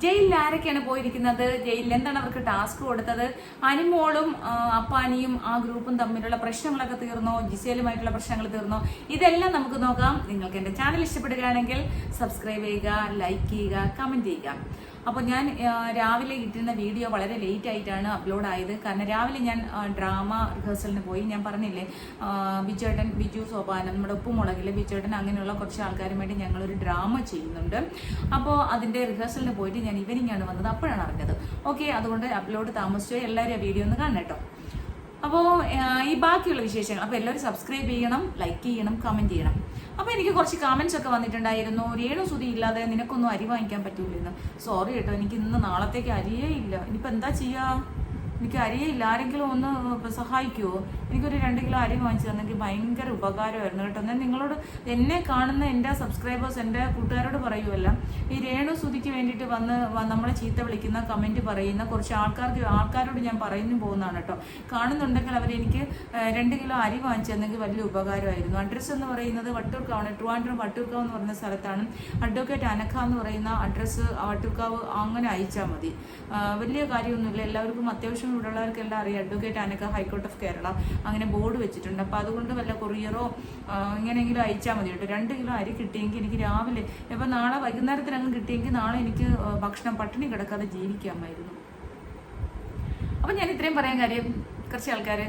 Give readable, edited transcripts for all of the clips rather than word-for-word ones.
ജയിലിൽ ആരൊക്കെയാണ് പോയിരിക്കുന്നത്, ജയിലിൽ എന്താണ് അവർക്ക് ടാസ്ക് കൊടുത്തത്, അനിമോളും അപ്പാനിയും ആ ഗ്രൂപ്പും തമ്മിലുള്ള പ്രശ്നങ്ങളൊക്കെ തീർന്നോ, ജിസേലുമായിട്ടുള്ള പ്രശ്നങ്ങൾ തീർന്നോ, ഇതെല്ലാം നമുക്ക് നോക്കാം. നിങ്ങൾക്ക് എൻ്റെ ചാനൽ ഇഷ്ടപ്പെടുകയാണെങ്കിൽ സബ്സ്ക്രൈബ് ചെയ്യുക, ലൈക്ക് ചെയ്യുക, കമൻറ്റ് ചെയ്യുക. അപ്പോൾ ഞാൻ രാവിലെ ഇട്ടിരുന്ന വീഡിയോ വളരെ ലേറ്റ് ആയിട്ടാണ് അപ്ലോഡ് ആയത്. കാരണം രാവിലെ ഞാൻ ഡ്രാമ റിഹേഴ്സലിന് പോയി. ഞാൻ പറഞ്ഞില്ലേ, ബിജു സോപാനം, നമ്മുടെ ഉപ്പുമുളകിലെ ബിജുവേട്ടൻ, അങ്ങനെയുള്ള കുറച്ച് ആൾക്കാരും വേണ്ടി ഞങ്ങളൊരു ഡ്രാമ ചെയ്യുന്നുണ്ട്. അപ്പോൾ അതിൻ്റെ റിഹേഴ്സലിന് പോയിട്ട് ഞാൻ ഈവനിങ് ആണ് വന്നത്. അപ്പോഴാണ് അറിഞ്ഞത്. ഓക്കെ, അതുകൊണ്ട് അപ്ലോഡ് താമസിച്ചു. എല്ലാവരും ആ വീഡിയോ ഒന്ന് കാണണം കേട്ടോ. അപ്പോൾ ഈ ബാക്കിയുള്ള വിശേഷങ്ങൾ, അപ്പോൾ എല്ലാവരും സബ്സ്ക്രൈബ് ചെയ്യണം, ലൈക്ക് ചെയ്യണം, കമൻറ്റ് ചെയ്യണം. അപ്പോൾ എനിക്ക് കുറച്ച് കമൻസ് ഒക്കെ വന്നിട്ടുണ്ടായിരുന്നു. രേണു സുധി ഇല്ലാതെ നിനക്കൊന്നും അരി വാങ്ങിക്കാൻ പറ്റൂലെന്ന്. സോറി കേട്ടോ, എനിക്ക് ഇന്ന് നാളത്തേക്ക് അരിയേ ഇല്ല. ഇനിയിപ്പോൾ എന്താ ചെയ്യുക? എനിക്ക് അരിയേ ഇല്ല. ആരെങ്കിലും ഒന്ന് സഹായിക്കുമോ? എനിക്കൊരു 2 കിലോ അരി വാങ്ങിച്ചു തന്നെങ്കിൽ ഭയങ്കര ഉപകാരമായിരുന്നു കേട്ടോ. ഞാൻ നിങ്ങളോട്, എന്നെ കാണുന്ന എൻ്റെ സബ്സ്ക്രൈബേഴ്സ്, എൻ്റെ കൂട്ടുകാരോട് പറയുമല്ല, ഈ രേണു സുധിക്ക് വേണ്ടിയിട്ട് വന്ന് നമ്മളെ ചീത്ത വിളിക്കുന്ന, കമൻറ്റ് പറയുന്ന കുറച്ച് ആൾക്കാരോട് ഞാൻ പറയുന്നു പോകുന്നതാണ് കേട്ടോ. കാണുന്നുണ്ടെങ്കിൽ അവരെനിക്ക് 2 കിലോ അരി വാങ്ങിച്ചു തന്നെങ്കിൽ വലിയ ഉപകാരമായിരുന്നു. അഡ്രസ്സ് എന്ന് പറയുന്നത് വട്ടൂർക്കാവാണ്. ട്രിവാൻഡ്രം വട്ടൂർക്കാവ് എന്ന് പറയുന്ന സ്ഥലത്താണ്. അഡ്വക്കേറ്റ് അനഖ എന്ന് പറയുന്ന അഡ്രസ്സ് വട്ടൂർക്കാവ് അങ്ങനെ അയച്ചാൽ മതി. വലിയ കാര്യമൊന്നുമില്ല. എല്ലാവർക്കും അത്യാവശ്യം ഇവിടെയുള്ളവർക്കെല്ലാം അറിയാം. Advocate Anakha, high court of Kerala, അങ്ങനെ ബോർഡ് വെച്ചിട്ടുണ്ട്. അപ്പോൾ അതുകൊണ്ട് വല്ല കൊറിയറോ എങ്ങനെയെങ്കിലും അയച്ചാൽ മതി കേട്ടോ. 2 കിലോ അരി കിട്ടിയെങ്കിൽ എനിക്ക് രാവിലെ, ഇപ്പം നാളെ വൈകുന്നേരത്തിനകം കിട്ടിയെങ്കിൽ നാളെ എനിക്ക് ഭക്ഷണം പട്ടിണി കിടക്കാതെ ജീവിക്കാമായിരുന്നു. അപ്പം ഞാൻ ഇത്രയും പറയാൻ കാര്യം, കുറച്ച് ആൾക്കാർ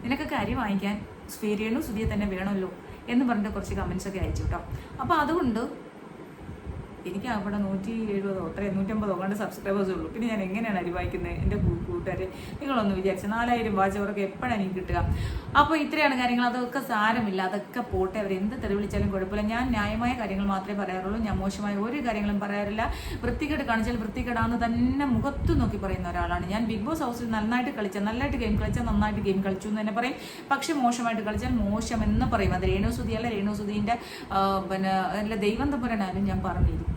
നിനക്കൊക്കെ അരി വാങ്ങിക്കാൻ രേണു സുധിയെ തന്നെ വേണമല്ലോ എന്ന് പറഞ്ഞിട്ട് കുറച്ച് കമൻസ് ഒക്കെ അയച്ചു കേട്ടോ. അപ്പോൾ അതുകൊണ്ട് എനിക്ക് അവിടെ 170 അത്രയും 150 കണ്ട് സബ്സ്ക്രൈബേഴ്സേ ഉള്ളൂ. പിന്നെ ഞാൻ എങ്ങനെയാണ് അരി വായിക്കുന്നത്? എൻ്റെ കൂട്ടുകാർ, നിങ്ങളൊന്ന് വിചാരിച്ചു 4000 വാച്ചവർക്ക് എപ്പോഴാണ് എനിക്ക് കിട്ടുക? അപ്പോൾ ഇത്രയാണ് കാര്യങ്ങൾ. അതൊക്കെ സാരമില്ല, അതൊക്കെ പോട്ടെ. അവർ എന്ത് തെറി വിളിച്ചാലും കുഴപ്പമില്ല. ഞാൻ ന്യായമായ കാര്യങ്ങൾ മാത്രമേ പറയാറുള്ളൂ. ഞാൻ മോശമായ ഒരു കാര്യങ്ങളും പറയാറില്ല. വൃത്തികേട് കാണിച്ചാൽ വൃത്തികേടാന്ന് തന്നെ മുഖത്ത് നോക്കി പറയുന്ന ഒരാളാണ് ഞാൻ. ബിഗ് ബോസ് ഹൗസിൽ നന്നായിട്ട് കളിച്ചാൽ, നന്നായിട്ട് ഗെയിം കളിച്ചാൽ നന്നായിട്ട് ഗെയിം കളിച്ചു എന്ന് തന്നെ പറയും. പക്ഷെ മോശമായിട്ട് കളിച്ചാൽ മോശം എന്ന് പറയും. അത് രേണു സുധിയല്ല, രേണു സുധീൻ്റെ പിന്നെ ദൈവം തമ്പുരാനായാലും ഞാൻ പറഞ്ഞിരിക്കും.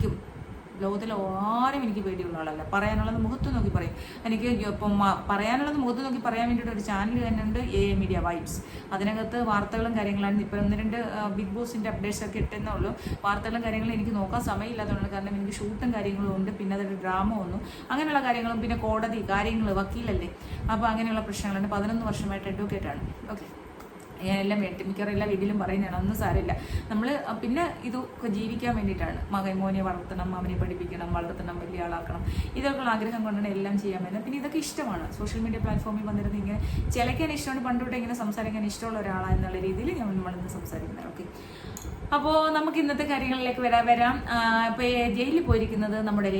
ലോകത്തിൽ ആരും എനിക്ക് പേടിയുള്ള ആളല്ല. പറയാനുള്ളത് മുഖത്ത് നോക്കി പറയും. എനിക്ക് ഇപ്പം പറയാനുള്ളത് മുഖത്ത് നോക്കി പറയാൻ വേണ്ടിയിട്ട് ഒരു ചാനൽ തന്നെ ഉണ്ട്, എ മീഡിയ വൈബ്സ്. അതിനകത്ത് വാർത്തകളും കാര്യങ്ങളാണ്. ഇപ്പം 1-2 ബിഗ് ബോസിൻ്റെ അപ്ഡേറ്റ്സ് ഒക്കെ ഇട്ടെന്നേ ഉള്ളൂ. വാർത്തകളും കാര്യങ്ങളും എനിക്ക് നോക്കാൻ സമയമില്ലാത്തതുകൊണ്ട്, കാരണം എനിക്ക് ഷൂട്ടും കാര്യങ്ങളും ഉണ്ട്. പിന്നെ അതൊരു ഡ്രാമ വന്നു, അങ്ങനെയുള്ള കാര്യങ്ങളും, പിന്നെ കോടതി കാര്യങ്ങൾ, വക്കീലല്ലേ, അപ്പോൾ അങ്ങനെയുള്ള പ്രശ്നങ്ങളുണ്ട്. 11 വർഷമായിട്ട് അഡ്വക്കേറ്റാണ്. ഓക്കെ, ഞാനെല്ലാം മിക്കവാറും എല്ലാ വീട്ടിലും പറയുന്നതാണ്. ഒന്നും സാരമില്ല. നമ്മൾ പിന്നെ ഇതൊക്കെ ജീവിക്കാൻ വേണ്ടിയിട്ടാണ്. മോനെ വളർത്തണം, അവനെ പഠിപ്പിക്കണം, വളർത്തണം, വലിയ ആളാക്കണം, ഇതൊക്കെയുള്ള ആഗ്രഹം കൊണ്ടാണ് എല്ലാം ചെയ്യാൻ പറ്റുന്നത്. പിന്നെ ഇതൊക്കെ ഇഷ്ടമാണ്. സോഷ്യൽ മീഡിയ പ്ലാറ്റ്ഫോമിൽ വന്നിരുന്ന് ഇങ്ങനെ ചിലക്കാൻ ഇഷ്ടമാണ്. പണ്ടുതൊട്ട് ഇങ്ങനെ സംസാരിക്കാൻ ഇഷ്ടമുള്ള ഒരാളാണെന്നുള്ള രീതിയിൽ നമ്മളിന്ന് സംസാരിക്കുന്നത്. ഓക്കെ, അപ്പോൾ നമുക്ക് ഇന്നത്തെ കാര്യങ്ങളിലേക്ക് വരാം. ഇപ്പോൾ ജയിലിൽ പോയിരിക്കുന്നത് നമ്മുടെ